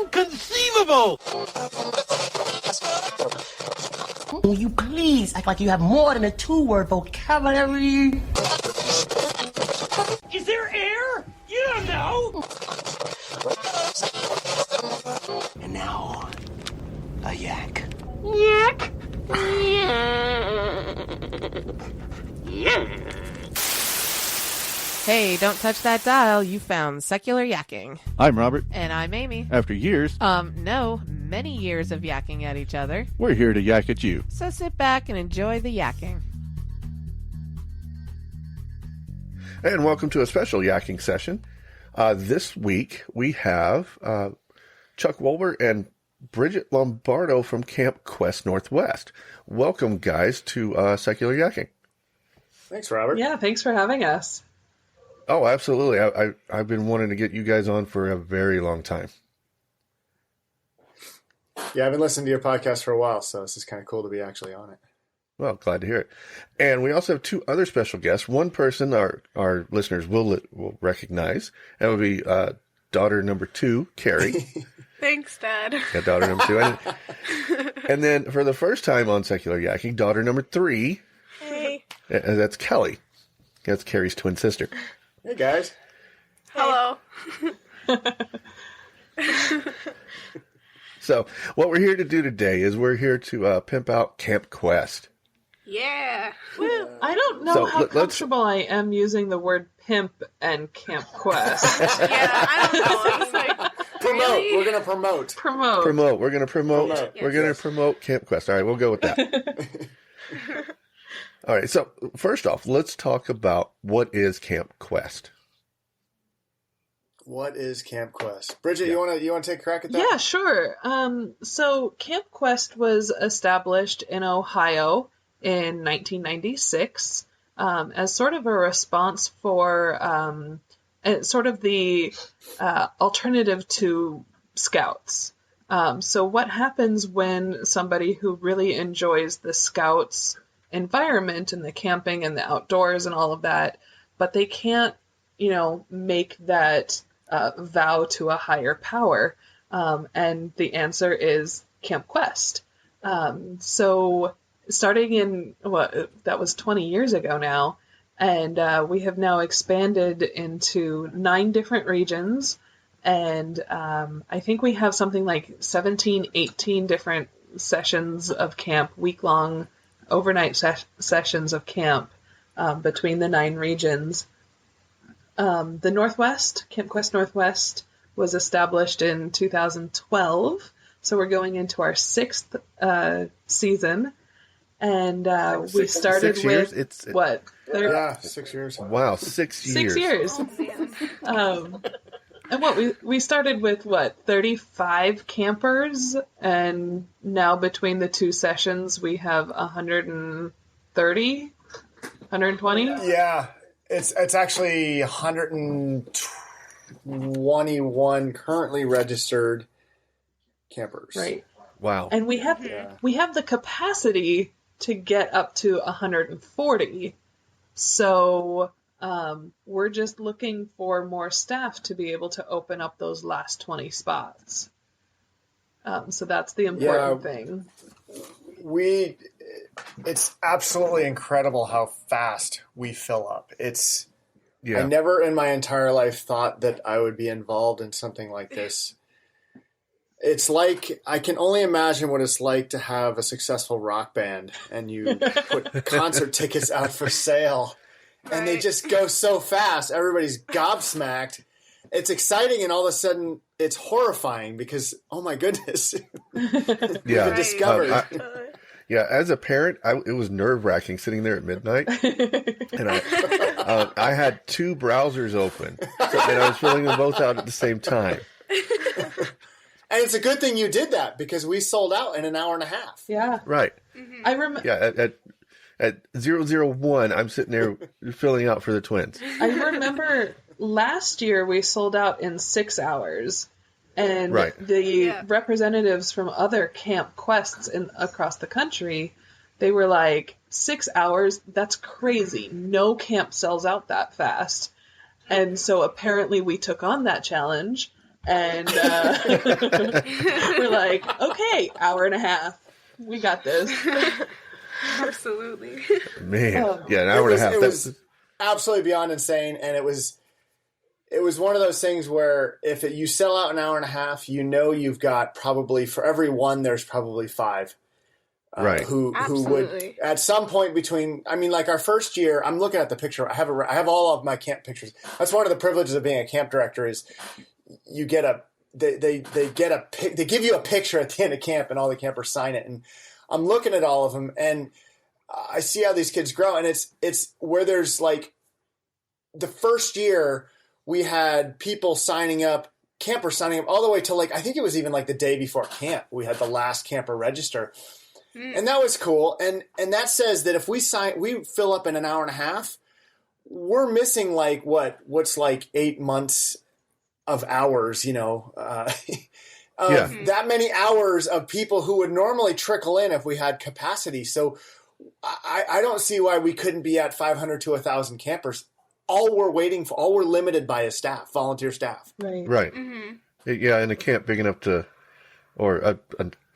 Inconceivable! Will you please act like you have more than a 2-word vocabulary? Is there air? You don't know! And now, a yak. Yak! Hey, don't touch that dial. You found Secular Yakking. I'm Robert. And I'm Amy. After years, No, many years of yakking at each other. we're here to yak at you. So sit back and enjoy the yakking. And welcome to a special yakking session. This week we have Chuck Wolber and Bridget Lombardo from CampQuest Northwest. Welcome, guys, to Secular Yakking. Thanks, Robert. Yeah, thanks for having us. Oh, absolutely. I've been wanting to get you guys on for a very long time. Yeah, I've been listening to your podcast for a while, so this is kind of cool to be actually on it. Well, glad to hear it. And we also have two other special guests. One person our listeners will recognize. That would be daughter number 2, Kerri. Thanks, Dad. Yeah, daughter number 2. And then for the first time on Secular Yakking, daughter number 3. Hey. And that's Kelli. That's Kerri's twin sister. Hey, guys. Hello. So what we're here to do today is we're here to pimp out CampQuest. Yeah. Woo. I don't know how comfortable I am using the word pimp and CampQuest. Yeah, I don't know. It's like, Promote. really? We're going to promote. Promote. We're going to promote. Promote. We're going to promote CampQuest. All right, we'll go with that. All right, so first off, let's talk about what is CampQuest. What is CampQuest? Bridget, you want to take a crack at that? Yeah, sure. So CampQuest was established in Ohio in 1996 as sort of a response for sort of the alternative to Scouts. So what happens when somebody who really enjoys the Scouts environment and the camping and the outdoors and all of that, but they can't, make that vow to a higher power? And the answer is CampQuest. So starting in, that was 20 years ago now, and we have now expanded into 9 different regions, and I think we have something like 17, 18 different sessions of camp, week-long overnight sessions of camp between the 9 regions. The Northwest, CampQuest Northwest, was established in 2012, so we're going into our 6th season, and we started 6 years? with, what? Yeah, 6 years. Wow, 6 years. 6 years. And we started with 35 campers, and now between the 2 sessions we have 130, 120. Yeah, it's actually 121 currently registered campers. Right. Wow. And we have the capacity to get up to 140. So we're just looking for more staff to be able to open up those last 20 spots. So that's the important thing. It's absolutely incredible how fast we fill up. I Yeah. never in my entire life thought that I would be involved in something like this. It's like, I can only imagine what it's like to have a successful rock band and you put concert tickets out for sale. And they just go so fast. Everybody's gobsmacked. It's exciting, and all of a sudden, it's horrifying because, oh my goodness, Yeah. been discovered. As a parent, it was nerve-wracking sitting there at midnight, and I had 2 browsers open, and I was filling them both out at the same time. And it's a good thing you did that because we sold out in an hour and a half. Yeah. Right. I remember. Yeah, at 001, I'm sitting there filling out for the twins. I remember last year we sold out in 6 hours, and the representatives from other CampQuests across the country, they were like, 6 hours? That's crazy. No camp sells out that fast. And so apparently we took on that challenge, and we're like, okay, hour and a half. We got this. Absolutely. Man, yeah, an hour and a half. It That's, was absolutely beyond insane, and it was one of those things where if you sell out an hour and a half, you've got probably, for every one, there's probably 5. right. Who would Absolutely. at some point between, I mean, like our first year, I'm looking at the picture. I have all of my camp pictures. That's one of the privileges of being a camp director is you get they give you a picture at the end of camp and all the campers sign it. And I'm looking at all of them and I see how these kids grow. And it's where there's like the first year we had people signing up, campers signing up all the way till like, I think it was even like the day before camp. We had the last camper register. And that was cool. And that says that if we fill up in an hour and a half, we're missing like what's like 8 months of hours, that many hours of people who would normally trickle in if we had capacity. So I don't see why we couldn't be at 500 to 1,000 campers. All we're limited by is staff, volunteer staff. Right. Right. Yeah, and a camp big enough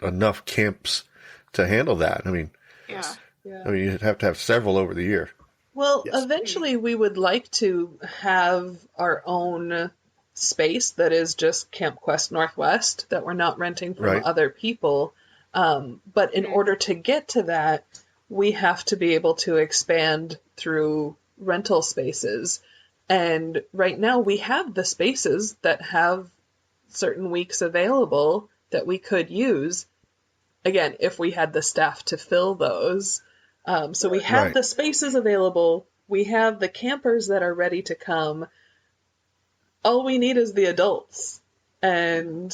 enough camps to handle that. I mean, Yeah. you'd have to have several over the year. Well, eventually we would like to have our own space that is just CampQuest Northwest that we're not renting from Right. other people. But in order to get to that, we have to be able to expand through rental spaces. And right now we have the spaces that have certain weeks available that we could use. Again, if we had the staff to fill those. So we have Right. the spaces available. We have the campers that are ready to come. All we need is the adults. And,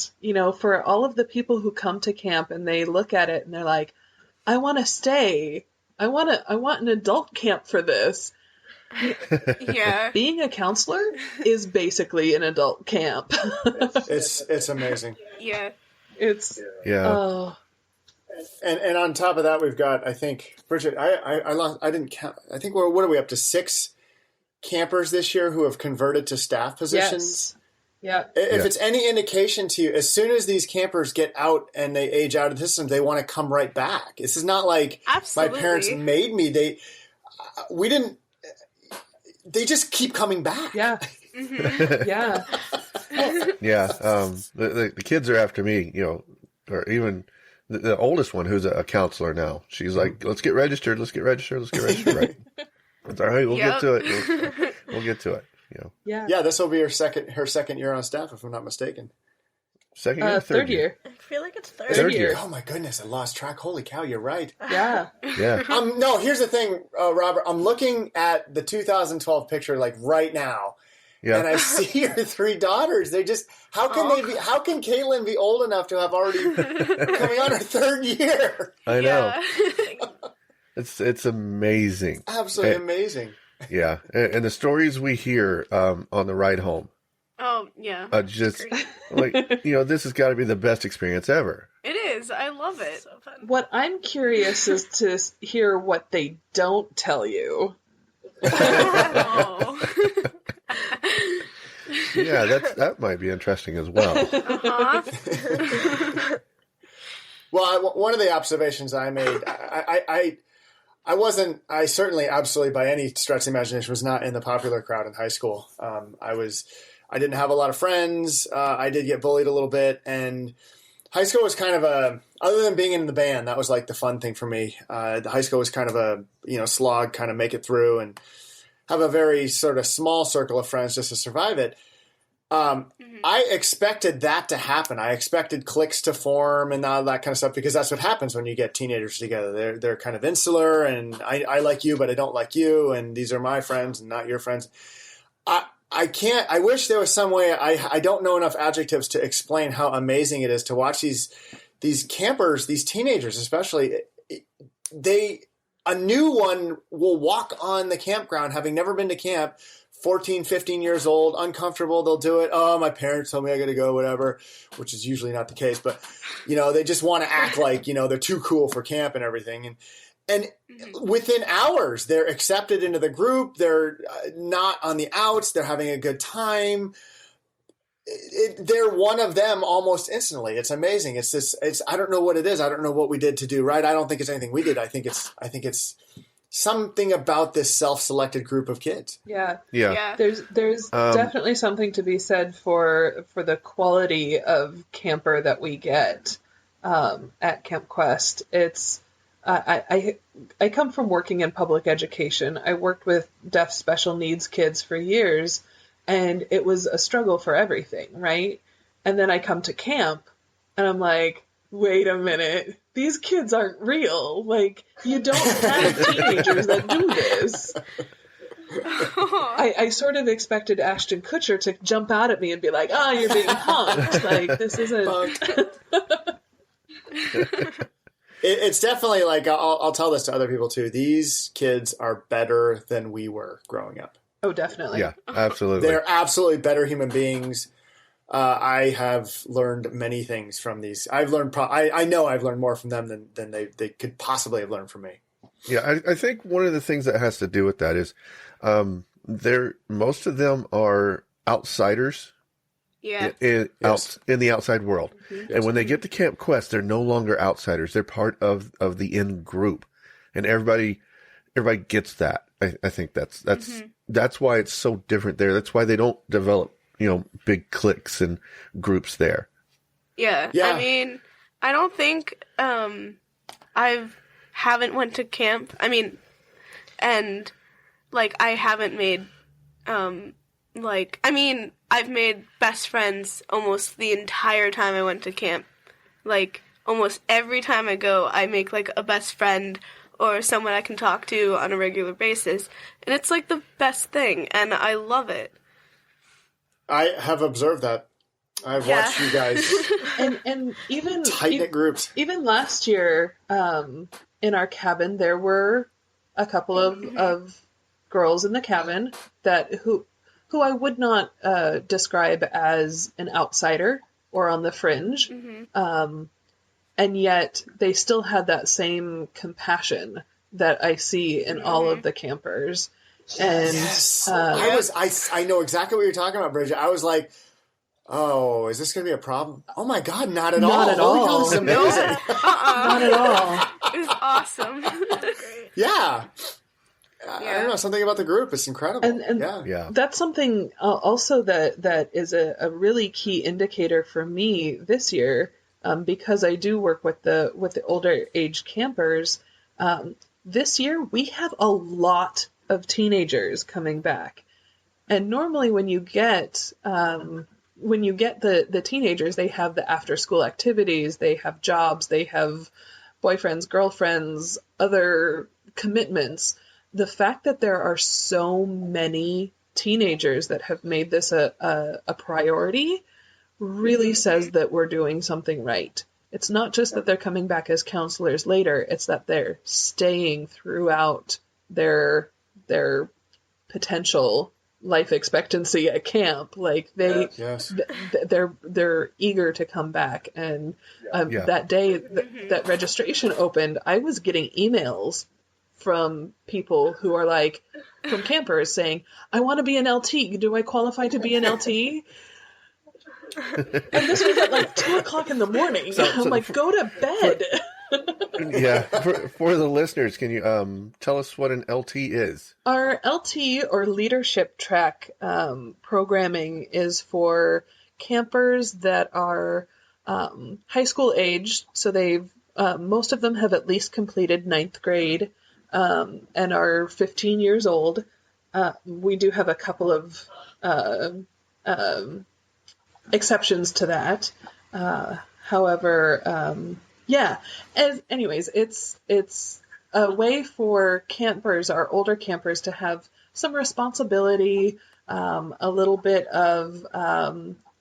for all of the people who come to camp and they look at it and they're like, I want to stay. I want an adult camp for this. Yeah. Being a counselor is basically an adult camp. It's amazing. Yeah. It's, Yeah. oh, And on top of that, we've got, I think, Bridget, I didn't count. I think what are we up to? 6 campers this year who have converted to staff positions. yes. Yeah. If it's any indication to you, as soon as these campers get out and they age out of the system, they want to come right back. This is not like Absolutely. my parents made me. They just keep coming back. Yeah. Yeah. Yeah. The kids are after me, or even the oldest one who's a counselor now. She's like, let's get registered. Right. It's all right. We'll get to it. We'll get to it. Yeah. Yeah, this will be her second year on staff, if I'm not mistaken. Second year, Third year. I feel like it's third. Third year. Oh my goodness, I lost track. Holy cow, you're right. Yeah. Yeah. No, here's the thing, Robert. I'm looking at the 2012 picture like right now. Yeah. And I see your 3 daughters. They just how can Caitlin be old enough to have already coming on her 3rd year? I know. Yeah. It's amazing. Absolutely And- amazing. Yeah. And the stories we hear on the ride home, Oh, yeah. just Great. like, this has got to be the best experience ever. It is. I love it. So fun. What I'm curious is to hear what they don't tell you. Oh. Yeah, that might be interesting as well. Uh-huh. Well, one of the observations I made, I certainly absolutely by any stretch of the imagination was not in the popular crowd in high school. I didn't have a lot of friends. I did get bullied a little bit, and high school was kind of other than being in the band, that was like the fun thing for me. The high school was kind of a, slog, kind of make it through and have a very sort of small circle of friends just to survive it. I expected that to happen. I expected cliques to form and all that kind of stuff because that's what happens when you get teenagers together. They're kind of insular and I like you, but I don't like you. And these are my friends and not your friends. I wish there was some way. I don't know enough adjectives to explain how amazing it is to watch these campers, these teenagers, especially. A new one will walk on the campground having never been to camp, 14, 15 years old, uncomfortable. They'll do it. Oh, my parents told me I got to go, whatever, which is usually not the case. But, they just want to act like, they're too cool for camp and everything. And within hours, they're accepted into the group. They're not on the outs. They're having a good time. They're one of them almost instantly. It's amazing. I don't know what it is. I don't know what we did to do right. I don't think it's anything we did. I think it's something about this self-selected group of kids. Yeah. Yeah. There's definitely something to be said for the quality of camper that we get at CampQuest. It's I come from working in public education. I worked with deaf special needs kids for years, and it was a struggle for everything, right? And then I come to camp, and I'm like, wait a minute, these kids aren't real. Like, you don't have teenagers that do this. I sort of expected Ashton Kutcher to jump out at me and be like, oh, you're being punked. Like, this isn't... It's definitely like, I'll tell this to other people too. These kids are better than we were growing up. Oh, definitely. Yeah, absolutely. They're absolutely better human beings. I have learned many things from these. I know I've learned more from them than they could possibly have learned from me. Yeah, I think one of the things that has to do with that is most of them are outsiders Yeah. in the outside world. Mm-hmm. And when they get to CampQuest, they're no longer outsiders. They're part of the in group. And everybody gets that. I think that's why it's so different there. That's why they don't develop, big cliques and groups there. Yeah. I mean, I don't think haven't went to camp. I mean, and I haven't made I've made best friends almost the entire time I went to camp. Almost every time I go, I make a best friend or someone I can talk to on a regular basis. And it's the best thing, and I love it. I have observed that. I've watched you guys and even tight-knit groups. Even last year, in our cabin, there were a couple of girls in the cabin who I would not describe as an outsider or on the fringe. Mm-hmm. And yet they still had that same compassion that I see in all of the campers. And yes. I know exactly what you're talking about, Bridget. I was like, oh, is this going to be a problem? Oh my God, not at all. Not at all. Oh, this is amazing. Not at all. It was awesome. Yeah. I don't know, something about the group. It's incredible. And yeah. That's something also that is a really key indicator for me this year, because I do work with the older age campers. This year we have a lot of teenagers coming back, and normally when you get the teenagers, they have the after school activities, they have jobs, they have boyfriends, girlfriends, other commitments. The fact that there are so many teenagers that have made this a priority really says that we're doing something right. It's not just that they're coming back as counselors later, it's that they're staying throughout their potential life expectancy at camp. They're eager to come back. And that day that registration opened, I was getting emails from people who are from campers saying, I want to be an LT. Do I qualify to be an LT? And this was at 2:00 in the morning. I'm like, go to bed. Yeah. For the listeners, can you tell us what an LT is? Our LT, or leadership track programming, is for campers that are high school age. So they've most of them have at least completed 9th grade. And are 15 years old. We do have a couple of exceptions to that. However, anyways, it's a way for campers, our older campers, to have some responsibility, a little bit of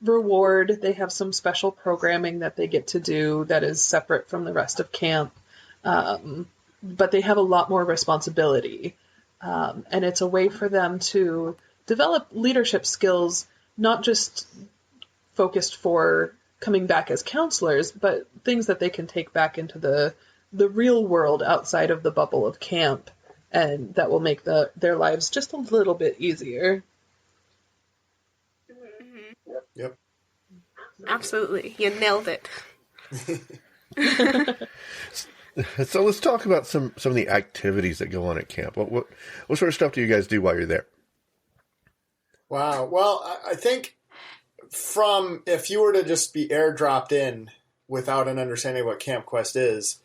reward. They have some special programming that they get to do that is separate from the rest of camp. But they have a lot more responsibility. And it's a way for them to develop leadership skills, not just focused for coming back as counselors, but things that they can take back into the the real world outside of the bubble of camp, and that will make their lives just a little bit easier. Yep. Absolutely. You nailed it. So let's talk about some of the activities that go on at camp. What sort of stuff do you guys do while you're there? Wow. Well, I think if you were to just be airdropped in without an understanding of what CampQuest is,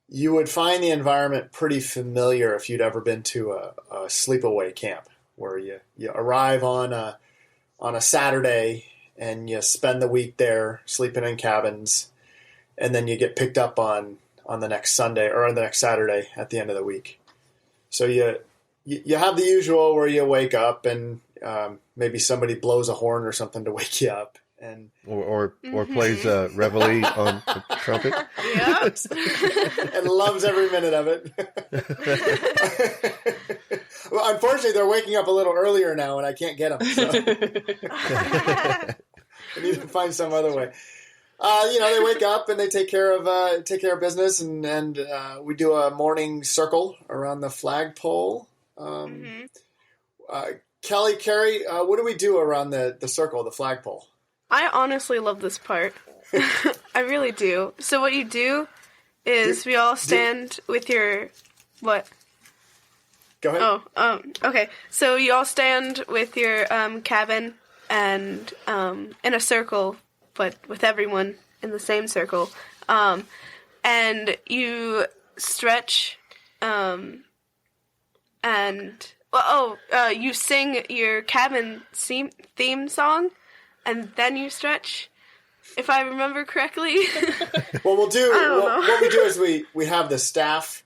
you would find the environment pretty familiar if you'd ever been to a sleepaway camp, where you arrive on a Saturday and you spend the week there sleeping in cabins, and then you get picked up on the next Sunday or on the next Saturday at the end of the week. So you have the usual where you wake up and maybe somebody blows a horn or something to wake you up, and or plays Reveille on the trumpet. Yep. and loves every minute of it. Well, unfortunately, they're waking up a little earlier now, and I can't get them. So. I need to find some other way. They wake up and they take care of business, and we do a morning circle around the flagpole. Kelli, Kerri, what do we do around the circle, the flagpole? I honestly love this part. I really do. So what you do is we all stand with your... What? Go ahead. Okay. So you all stand with your cabin and in a circle, but with everyone in the same circle. And you stretch you sing your cabin theme song, and then you stretch, if I remember correctly. Well, what we do is we have the staff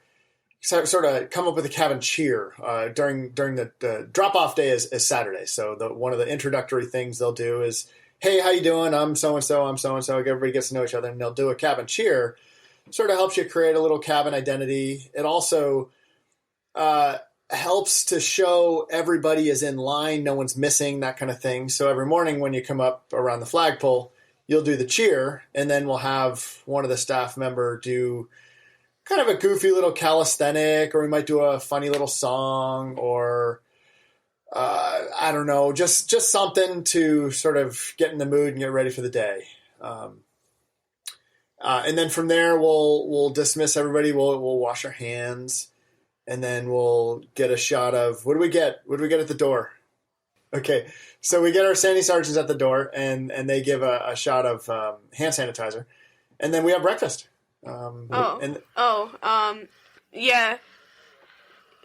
sort of come up with a cabin cheer during the drop-off day is Saturday. So one of the introductory things they'll do is, hey, how you doing? I'm so-and-so, I'm so-and-so. Everybody gets to know each other, and they'll do a cabin cheer. Sort of helps you create a little cabin identity. It also helps to show everybody is in line, no one's missing, that kind of thing. So every morning when you come up around the flagpole, you'll do the cheer, and then we'll have one of the staff member do kind of a goofy little calisthenic, or we might do a funny little song, or I don't know, just something to sort of get in the mood and get ready for the day. And then from there, we'll dismiss everybody. We'll wash our hands, and then we'll get a shot of, what do we get? What do we get at the door? Okay, so we get our Sandy Sergeants at the door, and they give a shot of hand sanitizer, and then we have breakfast.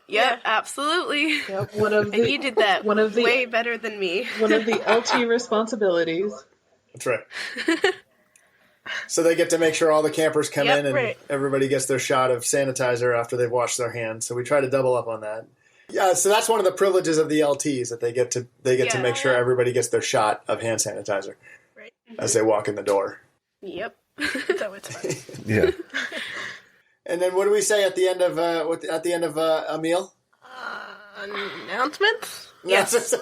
Yeah, absolutely. Yep, and you did that way better than me. One of the LT responsibilities. That's right. So they get to make sure all the campers come in, and everybody gets their shot of sanitizer after they've washed their hands. So we try to double up on that. Yeah, so that's one of the privileges of the LTs, that they get to make sure everybody gets their shot of hand sanitizer as they walk in the door. Yep. So it's fun. Yeah. And then what do we say at the end of a meal? Announcements? Yes.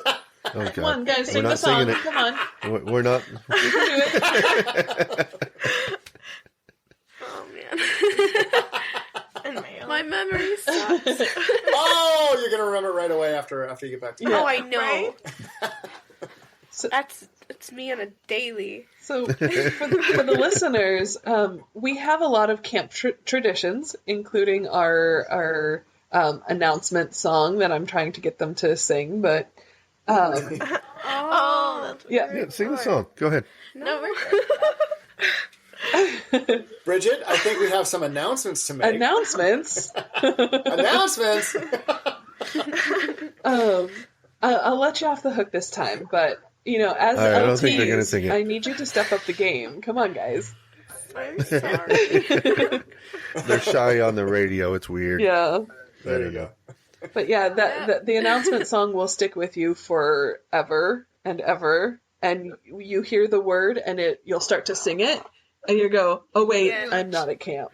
Oh, God. Come on, guys, sing the song. Come on. We're not. You can do it. Oh, man. My memory sucks. Oh, you're going to remember right away after you get back to Oh, I know. Right? It's me on a daily. So for the listeners, we have a lot of camp traditions, including our announcement song that I'm trying to get them to sing. But that's yeah, Sing the song. Go ahead. No, Bridget, I think we have some announcements to make. Announcements. Announcements. I'll let you off the hook this time, but as right, I don't LTs, think they're gonna sing it. I need you to step up the game. Come on, guys. I'm sorry. They're shy on the radio. It's weird. Yeah. There you go. But yeah, the announcement song will stick with you forever and ever. And you hear the word, and you'll start to sing it, and you go, "Oh wait, I'm not at camp,"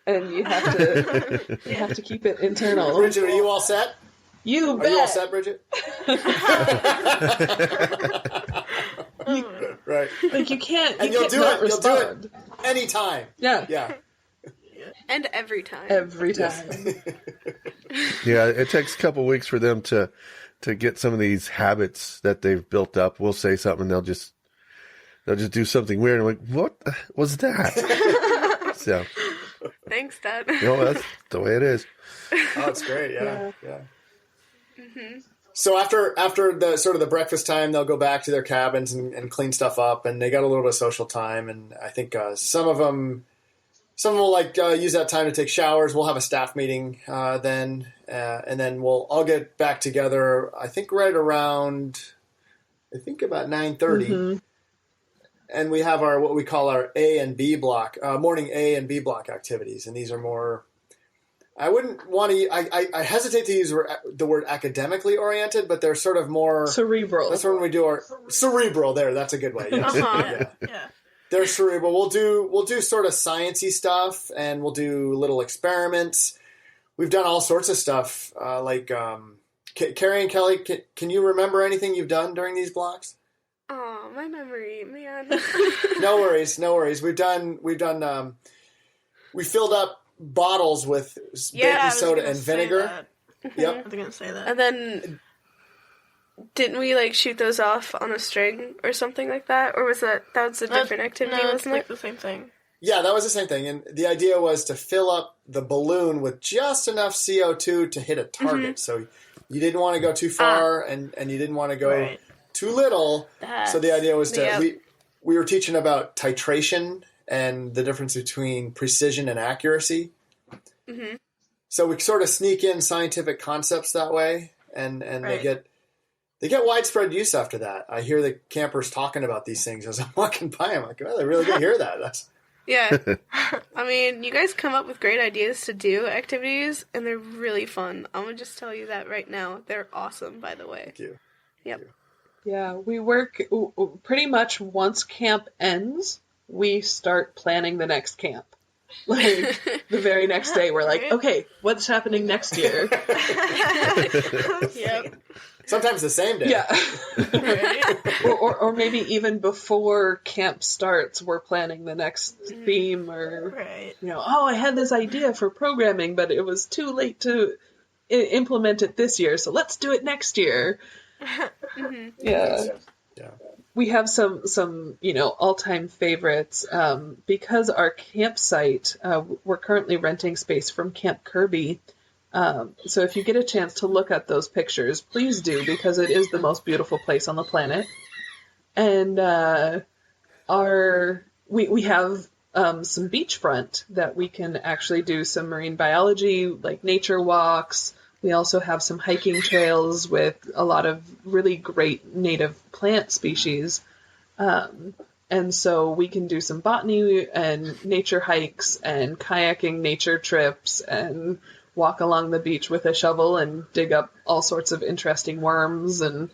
and you have to keep it internal. Bridget, are you all set? You bet. Are you all set, Bridget? Right. Like you can't. And you you'll can't do it. not You'll do respond. it anytime. Yeah. Yeah. And every time. Every time. Yeah, it takes a couple weeks for them to get some of these habits that they've built up. We'll say something, and they'll just do something weird. I'm like, what was that? So, Thanks, Dad. that's the way it is. Oh, it's great. Yeah. Mm-hmm. So after the sort of the breakfast time, they'll go back to their cabins and clean stuff up, and they got a little bit of social time. And I think some of them will use that time to take showers. We'll have a staff meeting then, and then we'll all get back together. I think right around, about 9:30, and we have what we call our A and B block, morning A and B block activities, and these are more. I wouldn't want to. I hesitate to use the word academically oriented, but they're sort of more cerebral. That's when we do our cerebral. There, that's a good way. Yes. Yeah. They're cerebral. We'll do sort of sciencey stuff, and we'll do little experiments. We've done all sorts of stuff. Kerri and Kelli, can you remember anything you've done during these blocks? Oh, my memory, man. No worries. We've done. We filled up bottles with baking soda and vinegar. Yep. I was going to say that. And then, didn't we shoot those off on a string or something like that? Or was that was a different activity, no, wasn't it's it? the same thing. Yeah, that was the same thing. And the idea was to fill up the balloon with just enough CO2 to hit a target. So you didn't want to go too far and you didn't want to go too little. So the idea was we were teaching about titration and the difference between precision and accuracy. Mm-hmm. So we sort of sneak in scientific concepts that way, and they get widespread use after that. I hear the campers talking about these things as I'm walking by. I'm like, oh, they really do hear that. Yeah. I mean, you guys come up with great ideas to do activities, and they're really fun. I'm going to just tell you that right now. They're awesome, by the way. Thank you. Yep. Yeah, we work pretty much once camp ends, we start planning the next camp. The very next day, we're like, okay, what's happening next year? Yep. Sometimes the same day. Yeah. or maybe even before camp starts, we're planning the next theme or, I had this idea for programming, but it was too late to implement it this year, so let's do it next year. Yeah. We have some all-time favorites because our campsite, we're currently renting space from Camp Kirby. So if you get a chance to look at those pictures, please do, because it is the most beautiful place on the planet. And we have some beachfront that we can actually do some marine biology, like nature walks. We also have some hiking trails with a lot of really great native plant species. And so we can do some botany and nature hikes and kayaking nature trips and walk along the beach with a shovel and dig up all sorts of interesting worms. And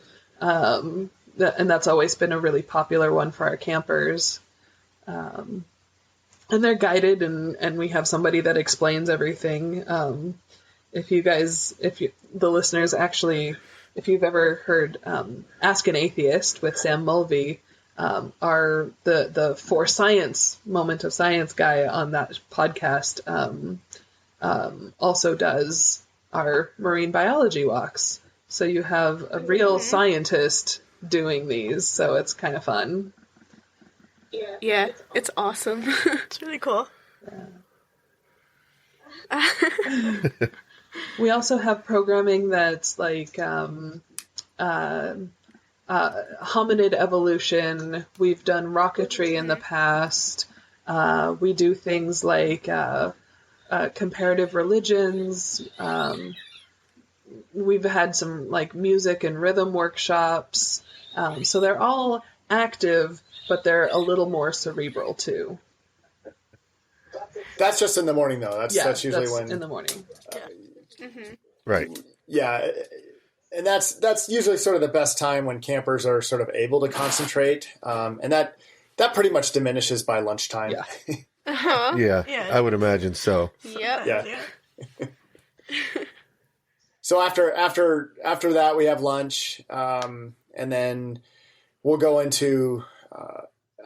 that's always been a really popular one for our campers. And they're guided and we have somebody that explains everything. If the listeners actually, if you've ever heard Ask an Atheist with Sam Mulvey, the For Science Moment of Science guy on that podcast also does our marine biology walks. So you have a real scientist doing these, so it's kind of fun. Yeah, it's awesome. It's really cool. Yeah. We also have programming that's like hominid evolution. We've done rocketry in the past. We do things like comparative religions. We've had some like music and rhythm workshops. So they're all active, but they're a little more cerebral too. That's just in the morning, though. That's usually when in the morning. Right. Yeah, and that's usually sort of the best time when campers are sort of able to concentrate, and that pretty much diminishes by lunchtime. Yeah. Yeah, I would imagine so. Yep. Yeah. So after that, we have lunch, and then we'll go into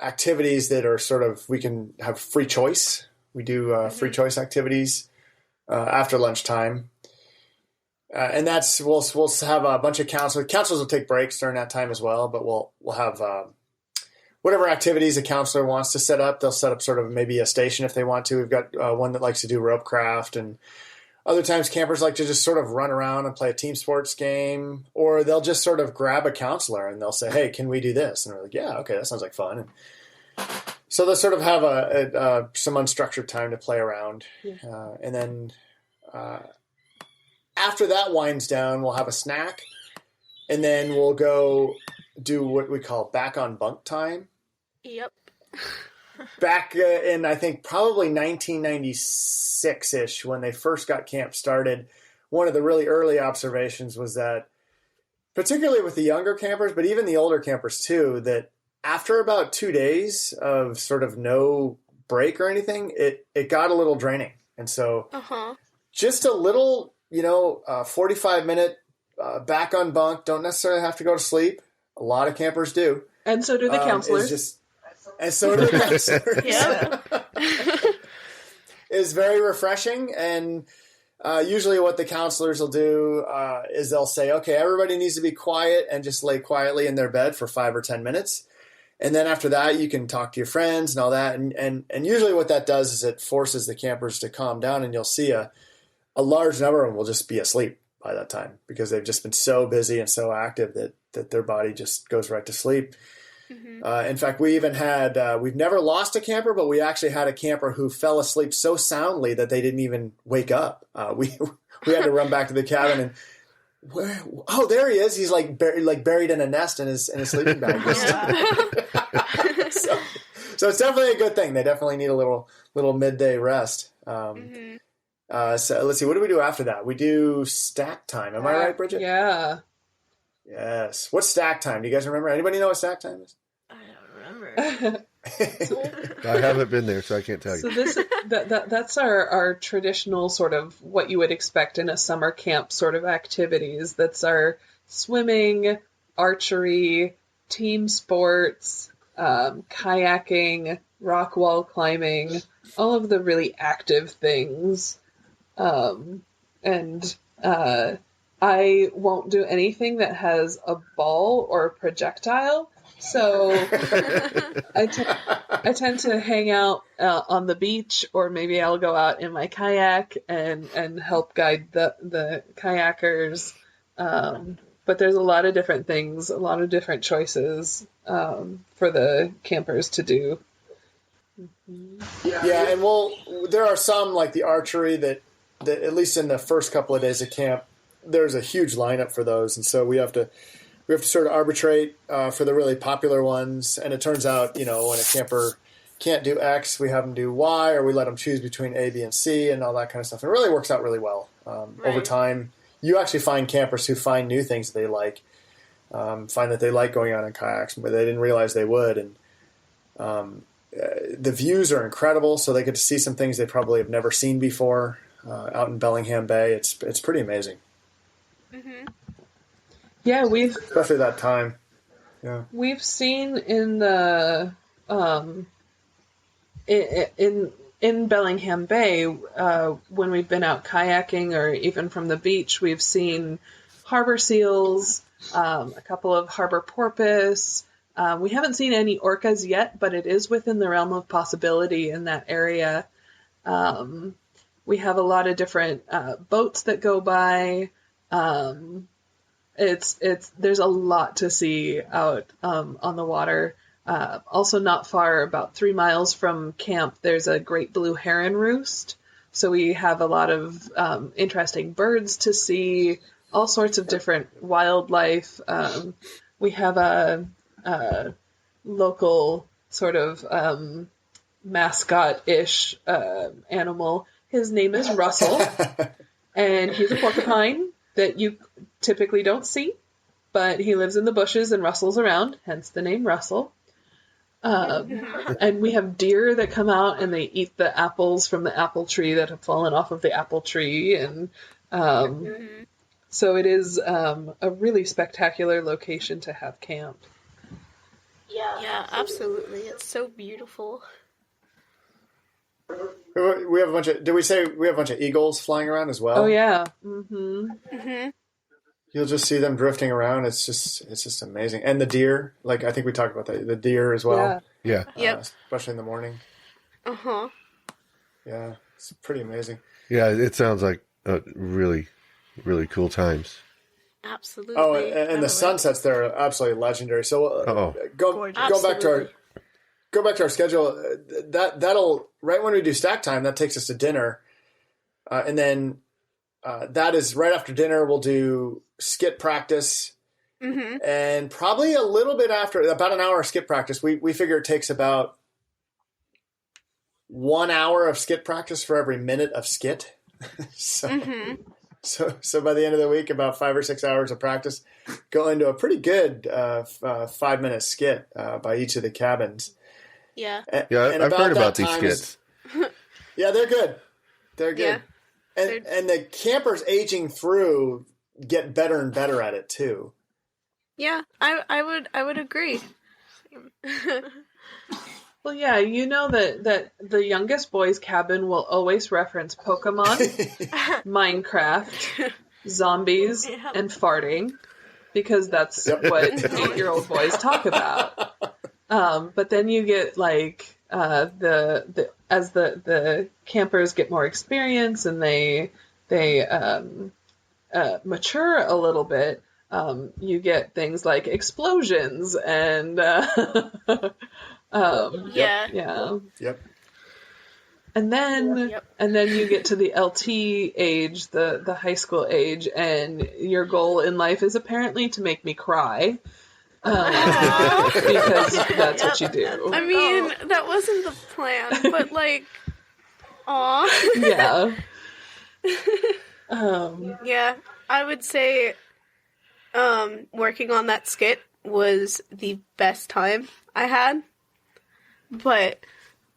activities that are sort of, we can have free choice. We do free choice activities after lunchtime. And that's we'll have a bunch of counselors. Counselors will take breaks during that time as well, but we'll have whatever activities a counselor wants to set up. They'll set up sort of maybe a station if they want to. We've got one that likes to do rope craft, and other times campers like to just sort of run around and play a team sports game, or they'll just sort of grab a counselor and they'll say, "Hey, can we do this?" And we're like, "Yeah, okay, that sounds like fun." And so they'll sort of have some unstructured time to play around, and then. After that winds down, we'll have a snack, and then we'll go do what we call back on bunk time. Yep. Back in, I think, probably 1996-ish, when they first got camp started, one of the really early observations was that, particularly with the younger campers, but even the older campers too, that after about 2 days of sort of no break or anything, it got a little draining. And so just a little... 45-minute back on bunk. Don't necessarily have to go to sleep. A lot of campers do. And so do the counselors. And so do the counselors. Yeah. Is very refreshing. And usually what the counselors will do is they'll say, okay, everybody needs to be quiet and just lay quietly in their bed for 5 or 10 minutes. And then after that, you can talk to your friends and all that. And usually what that does is it forces the campers to calm down, and you'll see a large number of them will just be asleep by that time because they've just been so busy and so active that their body just goes right to sleep. In fact, we even had, we've never lost a camper, but we actually had a camper who fell asleep so soundly that they didn't even wake up. We had to run back to the cabin and, there he is. He's like buried in a nest in his sleeping bag. So it's definitely a good thing. They definitely need a little midday rest. So let's see. What do we do after that? We do stack time. Am I right, Bridget? Yeah. Yes. What's stack time? Do you guys remember? Anybody know what stack time is? I don't remember. I haven't been there, so I can't tell you. So that's our traditional sort of what you would expect in a summer camp sort of activities. That's our swimming, archery, team sports, kayaking, rock wall climbing, all of the really active things. I won't do anything that has a ball or a projectile. So I tend to hang out on the beach, or maybe I'll go out in my kayak and help guide the kayakers. But there's a lot of different things, a lot of different choices for the campers to do. Yeah, and there are some like the archery that at least in the first couple of days of camp, there's a huge lineup for those, and so we have to sort of arbitrate for the really popular ones. And it turns out, when a camper can't do X, we have them do Y, or we let them choose between A, B, and C, and all that kind of stuff. And it really works out really well. Over time, you actually find campers who find new things that they like, find that they like going out in kayaks, but they didn't realize they would. And the views are incredible, so they get to see some things they probably have never seen before out in Bellingham Bay. It's pretty amazing. Yeah, especially that time. Yeah, we've seen in the in Bellingham Bay when we've been out kayaking or even from the beach, we've seen harbor seals, a couple of harbor porpoise. We haven't seen any orcas yet, but it is within the realm of possibility in that area. We have a lot of different boats that go by. There's a lot to see out on the water. Also not far, about 3 miles from camp, there's a great blue heron roost. So we have a lot of interesting birds to see, all sorts of different wildlife. We have a local sort of mascot-ish animal. His name is Russell, and he's a porcupine that you typically don't see, but he lives in the bushes and rustles around, hence the name Russell. And we have deer that come out and they eat the apples from the apple tree that have fallen off of the apple tree, and so it is a really spectacular location to have camp. Yeah, absolutely. It's so beautiful. We have a bunch of. Did we say we have a bunch of eagles flying around as well? Oh yeah. Mm-hmm. You'll just see them drifting around. It's just amazing. And the deer, like I think we talked about that. The deer as well. Yeah. Yep. Especially in the morning. Uh-huh. Yeah, it's pretty amazing. Yeah, it sounds like really, really cool times. Absolutely. Oh, and the sunsets there are absolutely legendary. So go back to our schedule. That'll right when we do stack time. That takes us to dinner, and then that is right after dinner. We'll do skit practice, and probably a little bit after, about an hour of skit practice. We figure it takes about 1 hour of skit practice for every minute of skit. So by the end of the week, about 5 or 6 hours of practice go into a pretty good 5-minute skit by each of the cabins. Yeah. And I've heard about that these skits. Yeah, they're good. They're good. Yeah. And the campers aging through get better and better at it too. Yeah, I would agree. Well, yeah, you know that the youngest boy's cabin will always reference Pokemon, Minecraft, zombies, and farting, because that's what 8-year-old boys talk about. But then you get like as the campers get more experience and they mature a little bit. You get things like explosions and Yep. And then you get to the LT age, the high school age, and your goal in life is apparently to make me cry. Because that's what you do. I mean, that wasn't the plan, but like, aw. Yeah. Yeah, I would say working on that skit was the best time I had. But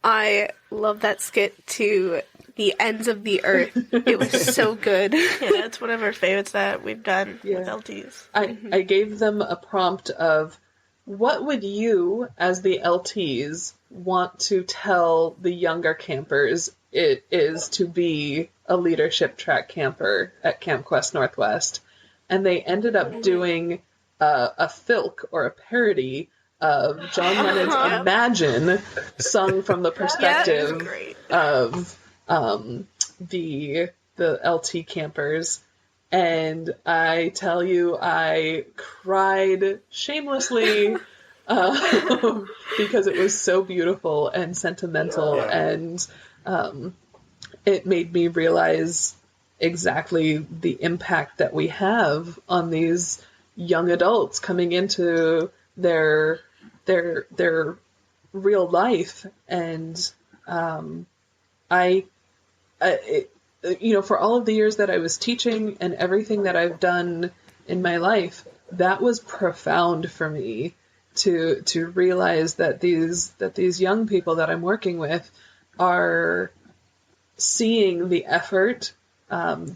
I love that skit to the ends of the earth. It was so good. Yeah, that's one of our favorites that we've done with LTs. I gave them a prompt of, what would you, as the LTs, want to tell the younger campers it is to be a leadership track camper at CampQuest Northwest? And they ended up doing a filk or a parody of John Lennon's Imagine, sung from the perspective of the LT campers. And I tell you, I cried shamelessly because it was so beautiful and sentimental, and it made me realize exactly the impact that we have on these young adults coming into their real life. And for all of the years that I was teaching and everything that I've done in my life, that was profound for me to realize that these young people that I'm working with are seeing the effort,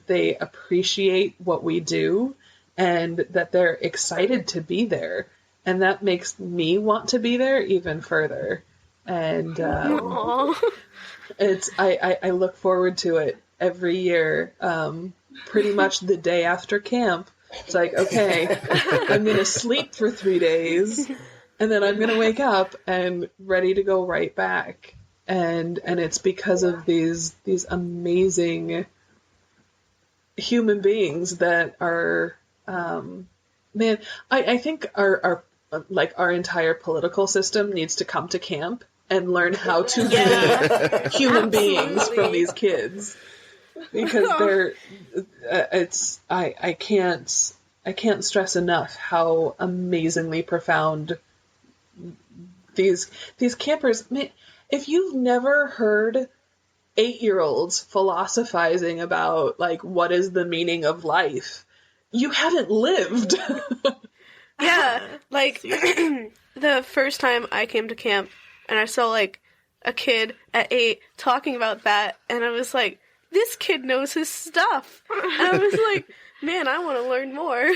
they appreciate what we do, and that they're excited to be there. And that makes me want to be there even further. And I look forward to it every year, pretty much the day after camp. It's like, okay, I'm going to sleep for 3 days, and then I'm going to wake up and ready to go right back. And it's because of these amazing human beings that are, I think our entire political system needs to come to camp and learn how to be human beings from these kids, because I can't stress enough how amazingly profound these campers. If you've never heard 8-year-olds philosophizing about like what is the meaning of life, you haven't lived. Yeah, like the first time I came to camp and I saw like a kid at 8 talking about that, and I was like, this kid knows his stuff. And I was like, man, I want to learn more.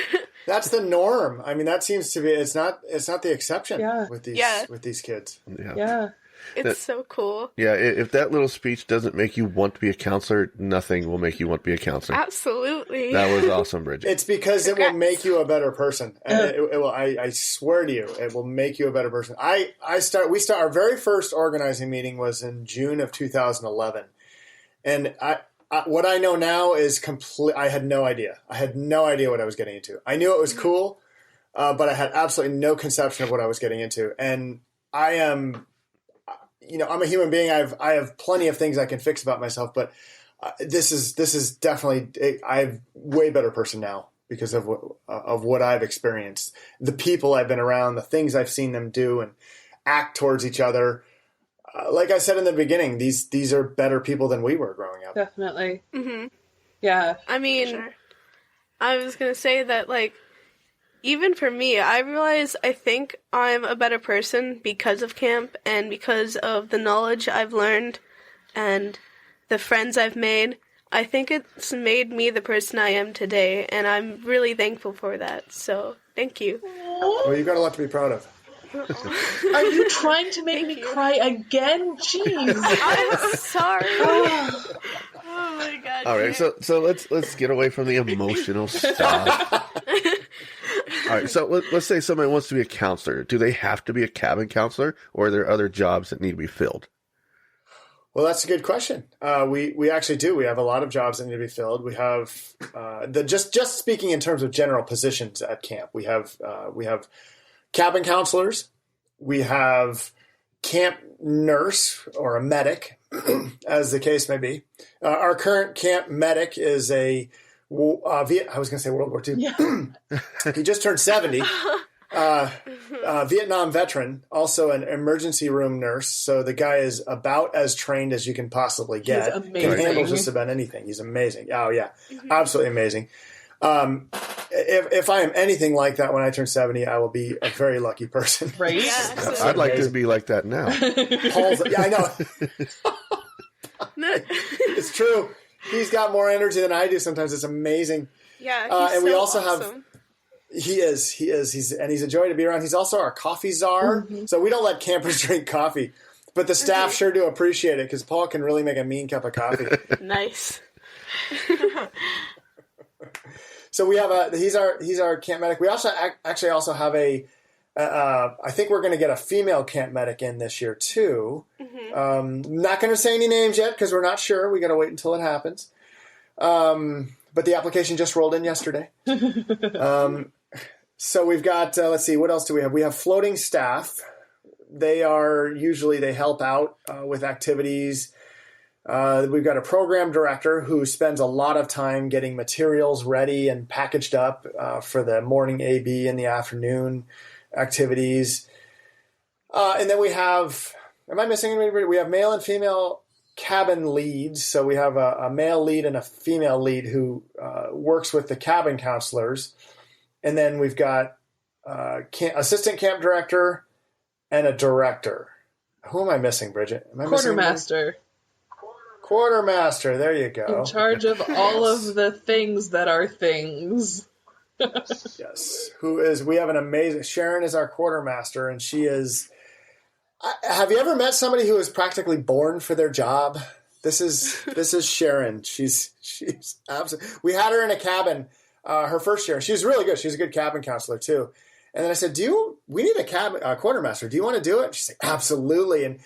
That's the norm. I mean, that seems to be, it's not the exception with these kids. Yeah. It's so cool. Yeah, if that little speech doesn't make you want to be a counselor, nothing will make you want to be a counselor. Absolutely. That was awesome, Bridget. It's because it will make you a better person. And it will, I swear to you, it will make you a better person. Our very first organizing meeting was in June of 2011. And what I know now is I had no idea. I had no idea what I was getting into. I knew it was cool, but I had absolutely no conception of what I was getting into. And I'm a human being. I have plenty of things I can fix about myself, but this is definitely, I'm a way better person now because of what I've experienced, the people I've been around, the things I've seen them do and act towards each other. Like I said in the beginning, these are better people than we were growing up. Definitely. Mm-hmm. Yeah. I mean, I was going to say that, like, even for me, I realize I think I'm a better person because of camp and because of the knowledge I've learned and the friends I've made. I think it's made me the person I am today, and I'm really thankful for that. So, thank you. Well, you've got a lot to be proud of. Are you trying to make me cry again? Jeez. I'm sorry. Oh my god. All right, so let's get away from the emotional stuff. All right, so let's say somebody wants to be a counselor. Do they have to be a cabin counselor, or are there other jobs that need to be filled? Well, that's a good question. We actually do. We have a lot of jobs that need to be filled. We have just speaking in terms of general positions at camp. We have cabin counselors. We have camp nurse or a medic, as the case may be. Our current camp medic is I was going to say World War II. Yeah. He just turned 70. Vietnam veteran, also an emergency room nurse. So the guy is about as trained as you can possibly get. He's amazing. Can handle just about anything. He's amazing. Oh yeah, absolutely amazing. If I am anything like that when I turn 70, I will be a very lucky person. Right? Yeah, I'd like to be like that now. I know. It's true. He's got more energy than I do sometimes. It's amazing. Yeah, he's and we so also awesome. have... He is. He's a joy to be around. He's also our coffee czar. Mm-hmm. So we don't let campers drink coffee, but the staff sure do appreciate it because Paul can really make a mean cup of coffee. Nice. So we have he's our camp medic. We also also have I think we're going to get a female camp medic in this year too. Mm-hmm. Not going to say any names yet because we're not sure. We got to wait until it happens. But the application just rolled in yesterday. So we've got, let's see, what else do we have? We have floating staff. They help out with activities. We've got a program director who spends a lot of time getting materials ready and packaged up for the morning AB and the afternoon activities. And then we have, am I missing anybody? We have male and female cabin leads. So we have a male lead and a female lead who works with the cabin counselors. And then we've got assistant camp director and a director. Who am I missing, Bridget? Am I Quartermaster. Quartermaster. There you go. In charge of all of the things that are things. Yes. We have an amazing, Sharon is our quartermaster, and she is, have you ever met somebody who is practically born for their job? This is Sharon. She's absolutely, we had her in a cabin her first year. She was really good. She was a good cabin counselor too. And then I said, we need a quartermaster. Do you want to do it? She's like, absolutely. And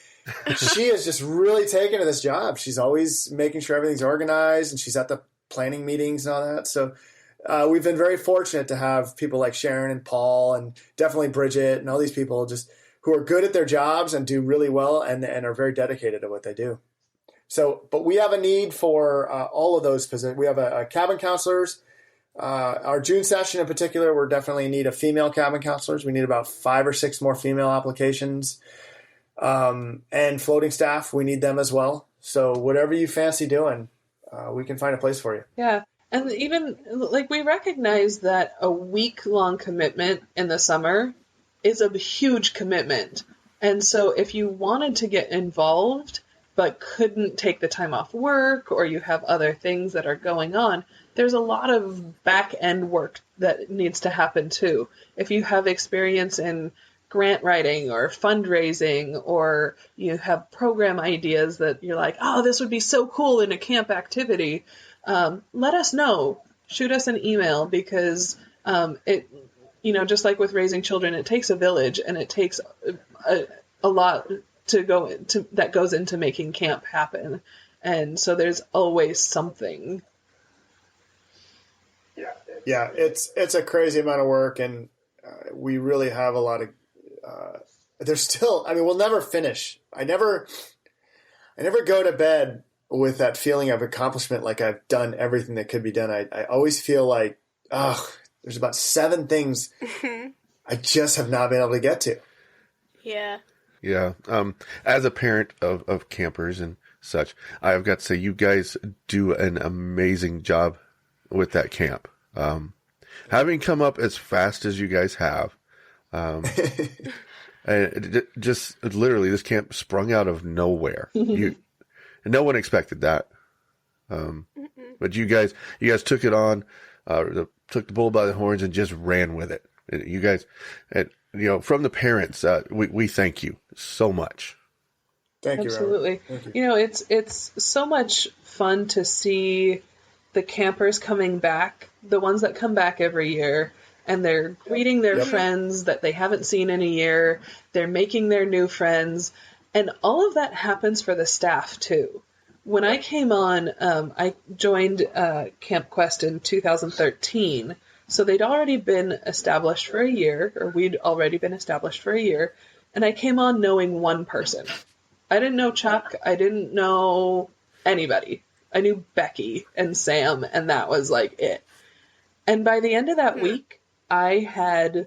she is just really taken to this job. She's always making sure everything's organized, and she's at the planning meetings and all that. So we've been very fortunate to have people like Sharon and Paul and definitely Bridget and all these people just who are good at their jobs and do really well and are very dedicated to what they do. So, but we have a need for all of those positions. We have a cabin counselors. Our June session in particular, we're definitely in need of female cabin counselors. We need about 5 or 6 more female applications. And floating staff, we need them as well. So whatever you fancy doing, we can find a place for you. Yeah. And even, like, we recognize that a week-long commitment in the summer is a huge commitment. And so if you wanted to get involved but couldn't take the time off work, or you have other things that are going on, there's a lot of back-end work that needs to happen too. If you have experience in grant writing or fundraising, or you have program ideas that you're like, oh, this would be so cool in a camp activity, let us know. Shoot us an email, because it, just like with raising children, it takes a village, and it takes a lot that goes into making camp happen. And so there's always something. Yeah, it's a crazy amount of work, and we really have a lot of. There's still. I mean, we'll never finish. I never go to bed with that feeling of accomplishment, like I've done everything that could be done. I always feel like, there's about 7 things I just have not been able to get to. Yeah. Yeah. As a parent of campers and such, I've got to say, you guys do an amazing job with that camp. Having come up as fast as you guys have, and just literally, this camp sprung out of nowhere. No one expected that. But you guys took it on, took the bull by the horns and just ran with it. You guys, from the parents, we thank you so much. Thank you, absolutely. Thank you. It's so much fun to see the campers coming back, the ones that come back every year, and they're greeting their friends that they haven't seen in a year. They're making their new friends, and all of that happens for the staff too. When I came on, I joined CampQuest in 2013, so they'd already been established for a year, or we'd already been established for a year, and I came on knowing one person. I didn't know Chuck. I didn't know anybody. I knew Becky and Sam, and that was like it. And by the end of that week, I had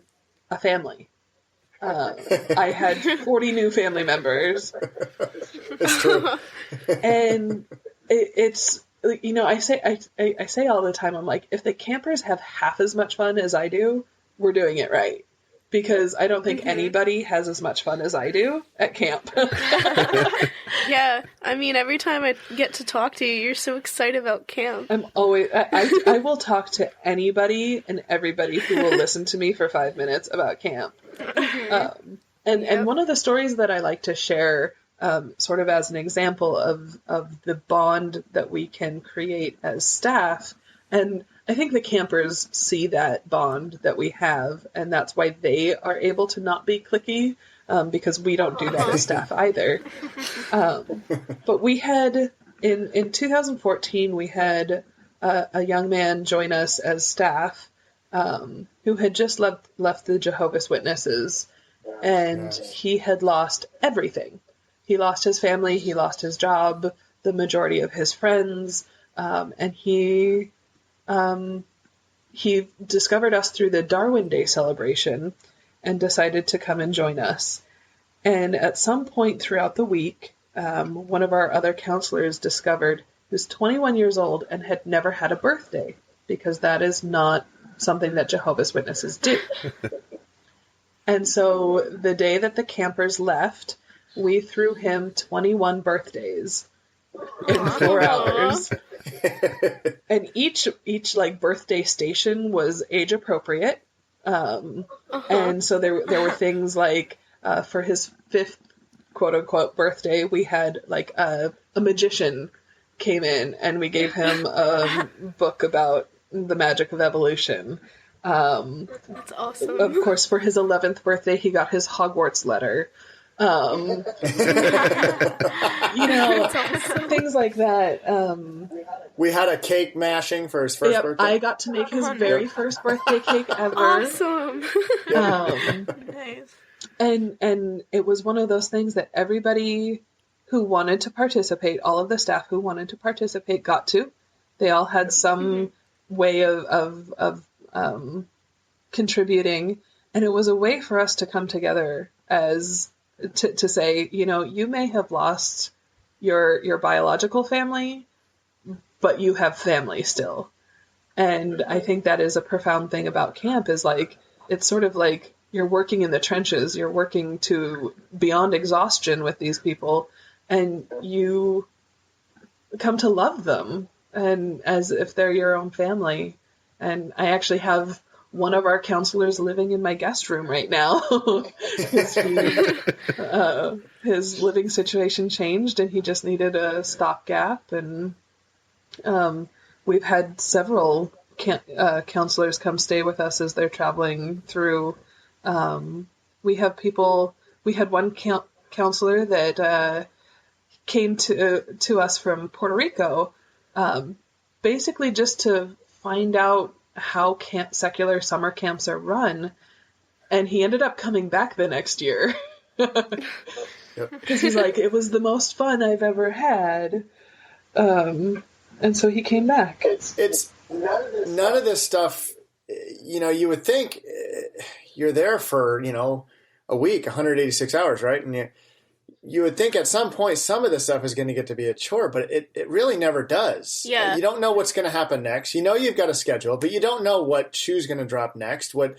a family. I had 40 new family members. It's true. And it's, I say all the time, I'm like, if the campers have half as much fun as I do, we're doing it right. Because I don't think anybody has as much fun as I do at camp. Yeah, I mean, every time I get to talk to you, you're so excited about camp. I'm always, I will talk to anybody and everybody who will listen to me for 5 minutes about camp. And one of the stories that I like to share, sort of as an example of the bond that we can create as staff, and I think the campers see that bond that we have, and that's why they are able to not be cliquey, because we don't do that as staff either. But we had, in 2014, we had a young man join us as staff who had just left the Jehovah's Witnesses, and he had lost everything. He lost his family, he lost his job, the majority of his friends, and he discovered us through the Darwin Day celebration and decided to come and join us. And at some point throughout the week, one of our other counselors discovered he was 21 years old and had never had a birthday, because that is not something that Jehovah's Witnesses do. And so the day that the campers left, we threw him 21 birthdays in 4 hours. And each like birthday station was age appropriate. And so there were things like, for his 5th quote unquote birthday, we had like a magician came in and we gave him a book about the magic of evolution. That's awesome. Of course, for his 11th birthday, he got his Hogwarts letter. Awesome. Things like that. We had a cake mashing for his first birthday. I got to make his very first birthday cake ever. Awesome. Nice. And it was one of those things that everybody who wanted to participate, all of the staff who wanted to participate, got to. They all had some way of contributing, and it was a way for us to come together as to say, you may have lost your biological family, but you have family still. And I think that is a profound thing about camp, is like, it's sort of like you're working in the trenches, you're working to beyond exhaustion with these people, and you come to love them and as if they're your own family. And I actually have one of our counselors living in my guest room right now. 'Cause his living situation changed and he just needed a stopgap. And we've had several counselors come stay with us as they're traveling through. We had one counselor that came to us from Puerto Rico, basically just to find out how secular summer camps are run, and he ended up coming back the next year. Because he's like, it was the most fun I've ever had. And so he came back. It's none of this stuff, you would think you're there for, a week, 186 hours, right? And you would think at some point some of this stuff is going to get to be a chore, but it really never does. Yeah. You don't know what's going to happen next. You've got a schedule, but you don't know what shoe's going to drop next, what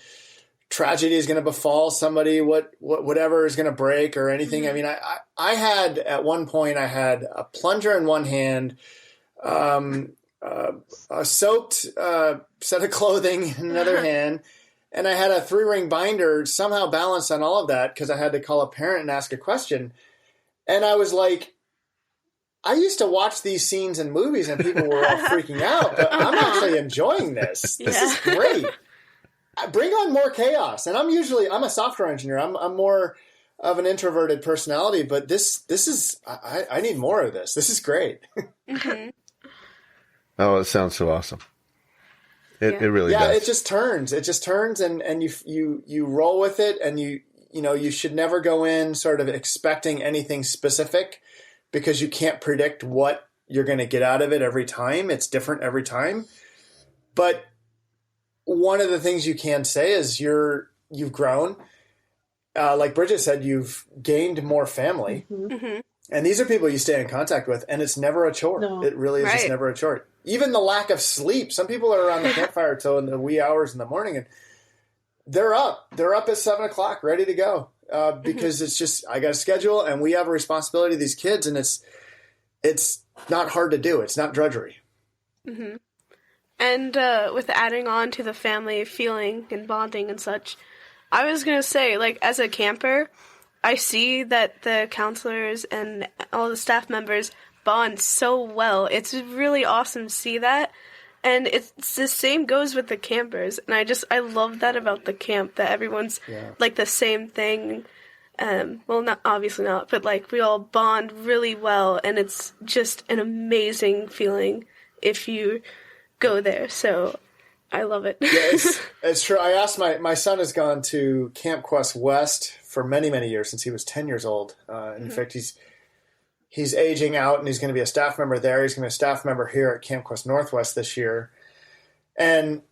tragedy is going to befall somebody, whatever is going to break or anything. Mm-hmm. I mean, I had, at one point, I had a plunger in one hand, a soaked set of clothing in another hand, and I had a 3-ring binder somehow balanced on all of that because I had to call a parent and ask a question. And I was like, I used to watch these scenes in movies and people were all freaking out, but I'm actually enjoying this. This is great. Bring on more chaos. And I'm a software engineer. I'm more of an introverted personality, but this is, I need more of this. This is great. Mm-hmm. Oh, it sounds so awesome. It really does. Yeah, it just turns. It just turns and you roll with it, and you should never go in sort of expecting anything specific because you can't predict what you're going to get out of it every time. It's different every time. But one of the things you can say is you've grown. Like Bridget said, you've gained more family. Mm-hmm. And these are people you stay in contact with, and it's never a chore. No. It really is just never a chore. Even the lack of sleep. Some people are around the campfire till in the wee hours in the morning, and they're up. They're up at 7 o'clock, ready to go, because it's just, I got a schedule, and we have a responsibility to these kids, and it's not hard to do. It's not drudgery. Mm-hmm. And with adding on to the family feeling and bonding and such, I was going to say, like, as a camper, I see that the counselors and all the staff members bond so well. It's really awesome to see that. And it's the same goes with the campers. And I love that about the camp, that everyone's like the same thing. Well, not obviously not, but like we all bond really well. And it's just an amazing feeling if you go there. So I love it. Yeah, it's true. I asked my son has gone to CampQuest West for many, many years since he was 10 years old. In fact, he's aging out and he's going to be a staff member there. He's going to be a staff member here at CampQuest Northwest this year. And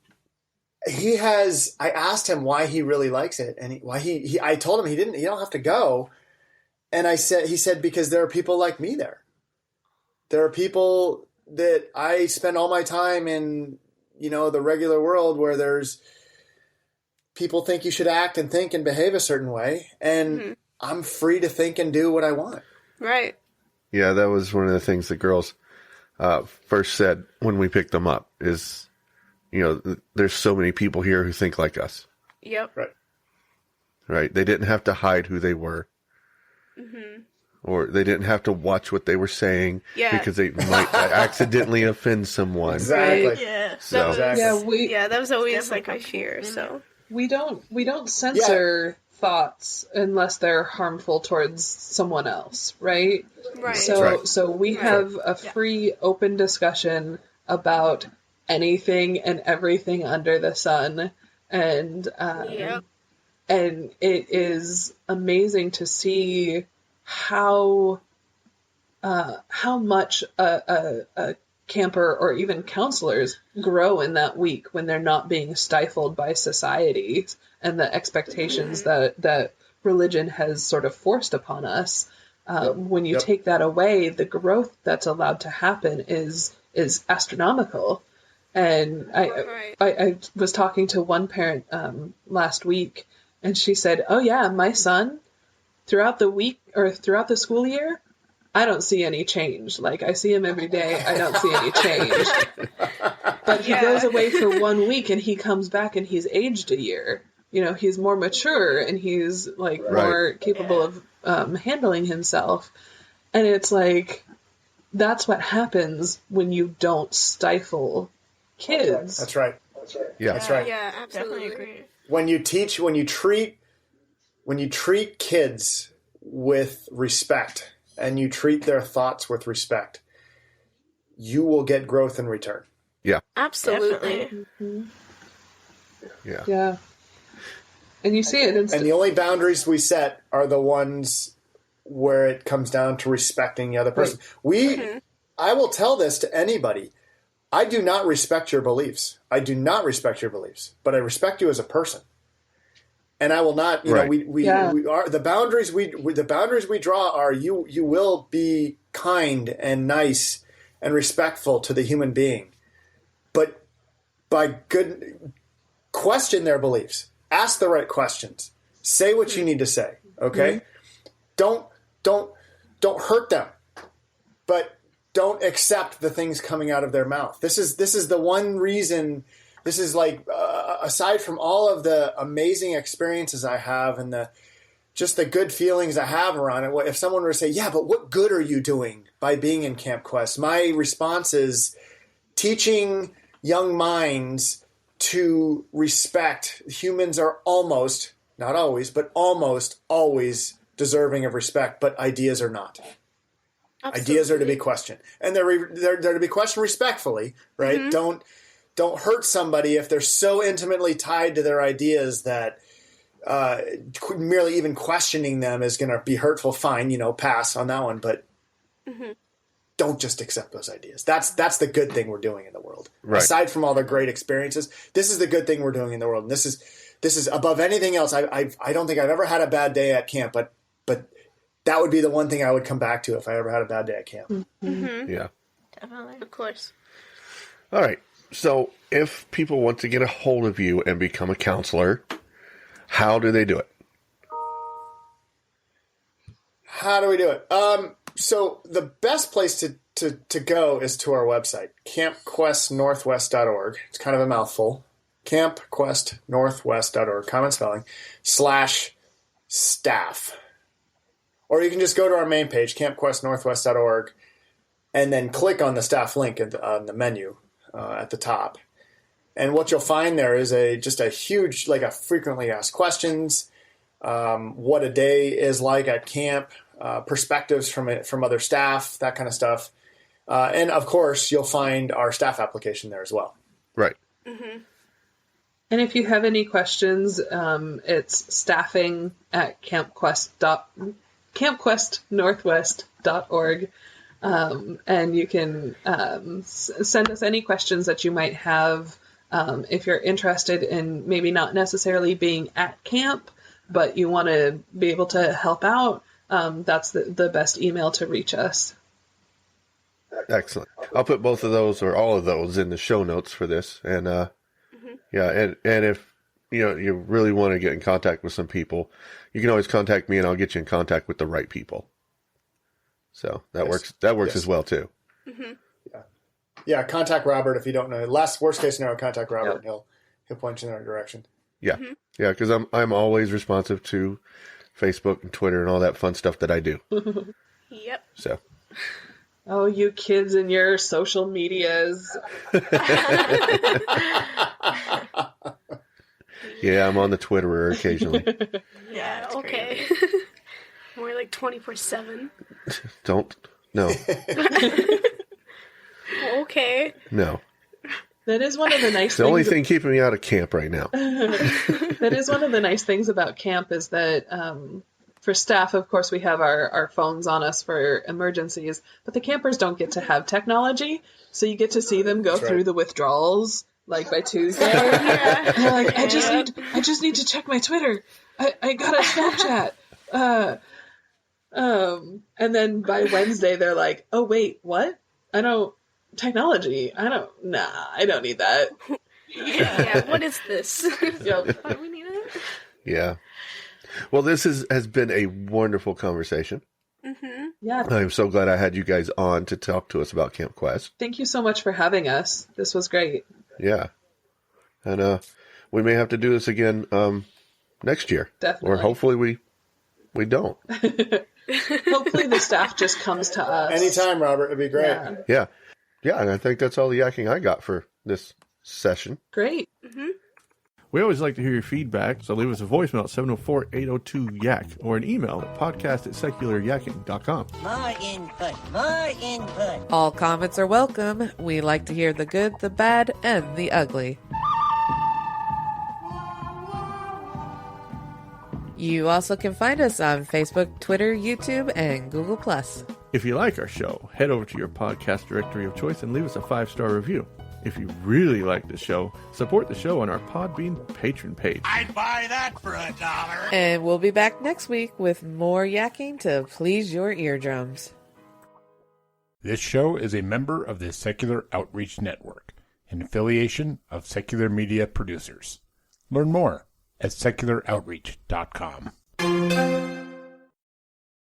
I asked him why he really likes it. And I told him you don't have to go. And he said, because there are people like me there. There are people that I spend all my time in, the regular world where there's people think you should act and think and behave a certain way. And I'm free to think and do what I want. Right. Yeah, that was one of the things the girls first said when we picked them up is, there's so many people here who think like us. Yep. Right. They didn't have to hide who they were. Mm-hmm. Or they didn't have to watch what they were saying because they might accidentally offend someone. Exactly. Right. Yeah. So, that was always like my fear. So we don't censor thoughts unless they're harmful towards someone else, right? Right. So we have a free, open discussion about anything and everything under the sun, and it is amazing to see how much a camper or even counselors grow in that week when they're not being stifled by society and the expectations that religion has sort of forced upon us. When you take that away, the growth that's allowed to happen is astronomical. And I was talking to one parent last week, and she said, "Oh yeah, my son, throughout the week or throughout the school year, I don't see any change. Like, I see him every day. I don't see any change. But he goes away for 1 week and he comes back and he's aged a year. You know, he's more mature and he's like more capable of handling himself. And it's like, that's what happens when you don't stifle kids. That's right. Yeah. That's right. Yeah, absolutely. Definitely agree. When you treat kids with respect and you treat their thoughts with respect, you will get growth in return. Yeah. Absolutely. Yeah. Yeah. And you see it. And the only boundaries we set are the ones where it comes down to respecting the other person. I will tell this to anybody. I do not respect your beliefs. But I respect you as a person. And I will not, you know, we are the boundaries we draw are you will be kind and nice and respectful to the human being. But by good question their beliefs. Ask the right questions. Say what you need to say. Okay? Don't hurt them. But don't accept the things coming out of their mouth. This is the one reason. This is like aside from all of the amazing experiences I have and the good feelings I have around it. If someone were to say, "Yeah, but what good are you doing by being in CampQuest?" My response is teaching young minds to respect. Humans are almost, not always, but almost always deserving of respect, but ideas are not. Absolutely. Ideas are to be questioned, and they're to be questioned respectfully, right? Don't hurt somebody if they're so intimately tied to their ideas that merely even questioning them is going to be hurtful. Fine, you know, pass on that one, but don't just accept those ideas. That's the good thing we're doing in the world. Right. Aside from all the great experiences, this is the good thing we're doing in the world, and this is above anything else. I don't think I've ever had a bad day at camp, but that would be the one thing I would come back to if I ever had a bad day at camp. Yeah. Definitely. Of course. All right. So if people want to get a hold of you and become a counselor, how do they do it? How do we do it? So the best place to go is to our website, campquestnorthwest.org. It's kind of a mouthful. campquestnorthwest.org, common spelling, /staff. Or you can just go to our main page, campquestnorthwest.org, and then click on the staff link on the menu at the top. And what you'll find there is just a huge, like a frequently asked questions, what a day is like at camp, perspectives from other staff, that kind of stuff. And of course, you'll find our staff application there as well. Right. Mm-hmm. And if you have any questions, it's staffing at campquestnorthwest.org. And you can send us any questions that you might have if you're interested in maybe not necessarily being at camp, but you want to be able to help out. That's the best email to reach us. Excellent. I'll put both of those or all of those in the show notes for this. And yeah, and if you really want to get in contact with some people, you can always contact me and I'll get you in contact with the right people. So that works. That works as well too. Mm-hmm. Yeah. Contact Robert if you don't know. Worst case scenario, contact Robert and he'll point you in the right direction. Yeah, yeah, because I'm always responsive to Facebook and Twitter and all that fun stuff that I do. Yep. So. Oh, you kids and your social medias. Yeah, I'm on the Twitterer occasionally. Yeah, okay. More like 24/7. No. Okay. No. That is one of the nice things. The only thing keeping me out of camp right now. That is one of the nice things about camp is that for staff, of course, we have our phones on us for emergencies, but the campers don't get to have technology, so you get to see them go through the withdrawals like by Tuesday. And they're like, I just need to check my Twitter. I got a Snapchat. And then by Wednesday they're like, oh wait, what? I don't need that. Yeah, what is this? Yep. Why do we need it? Yeah. Well, this has been a wonderful conversation. Mm-hmm. Yeah. I'm so glad I had you guys on to talk to us about CampQuest. Thank you so much for having us. This was great. Yeah. And we may have to do this again next year. Definitely. Or hopefully we don't. Hopefully the staff just comes to us. Anytime, Robert. It'd be great. Yeah. Yeah. Yeah, and I think that's all the yakking I got for this session. Great. Mm-hmm. We always like to hear your feedback, so leave us a voicemail at 704-802-YAK or an email at podcast@secularyakking.com. More input. All comments are welcome. We like to hear the good, the bad, and the ugly. You also can find us on Facebook, Twitter, YouTube, and Google+. If you like our show, head over to your podcast directory of choice and leave us a 5-star review. If you really like the show, support the show on our Podbean patron page. I'd buy that for $1. And we'll be back next week with more yakking to please your eardrums. This show is a member of the Secular Outreach Network, an affiliation of Secular Media Producers. Learn more at secularoutreach.com.